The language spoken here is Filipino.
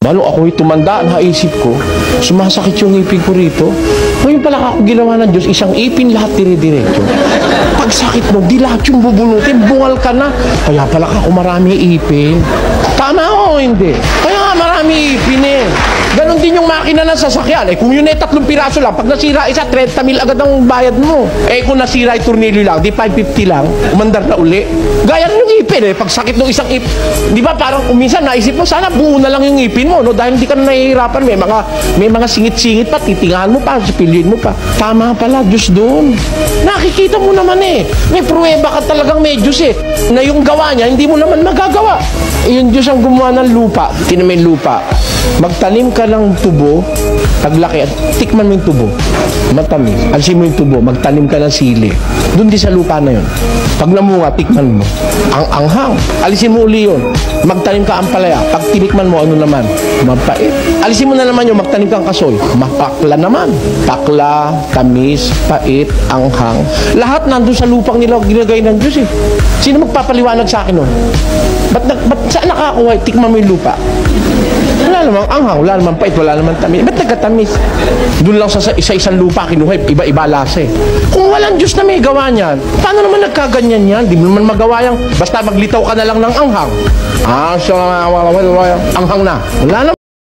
Balo ako'y tumanda, naisip ko, sumasakit yung ipin ko rito. Ngayon pala ako ginawa ng Diyos, isang ipin lahat dire-diretso. Pag sakit mo, di lahat yung bubunutin, bungal ka na. Kaya pala ako marami ipin. Tama o hindi? Kaya nga marami ipin eh. Ganon din yung makina ng sasakyan. Eh kung yun ay 3 piraso lang, pag nasira isa, 30,000 agad ang bayad mo. Eh kung nasira ay tornilyo lang, di 550 lang, umandar na uli. Gaya ng ipin eh, pag sakit ng isang ipin, di ba parang minsan naisip mo, sana buo na lang yung ipin mo, no? Dahil hindi ka na nahihirapan, may mga singit-singit pa, titingahan mo pa, sipilyoin mo pa. Tama pala, Diyos doon. Nakikita mo naman eh. May pruweba ka talagang may Diyos eh. Na yung gawa niya, hindi mo naman magagawa. Eh, yung Diyos ang gumawa ng lupa. Tinan mo yung lupa. Magtanim ka ng tubo, paglaki, tikman mo yung tubo. Matamis. Alisin mo yung tubo, magtanim ka ng sili. Doon di sa lupa na yun. Pag namunga, tikman mo. Ang anghang. Alisin mo uli yun. Magtanim ka ampalaya. Pag tinikman mo, ano naman? Mapait. Alisin mo na naman yung magtanim kang kasoy. Mapakla naman. Pakla, tamis, pait, anghang. Lahat nandun sa lupang nila ginagay ng Diyos eh. Sino magpapaliwanag sa akin nun? Ba't saan nakakuha? Tikman mo yung lupa. Wala namang anghang, wala namang pait, wala namang tamis. Ba't nagkatamis? Doon lang sa isa-isang lupa kinuha, iba-iba lasa eh. Kung walang Diyos na may gawa niyan, paano naman nagkaganyan yan? Di mo naman magawa yan. Basta maglitaw ka na lang ng anghang. Anghang na. Wala naman.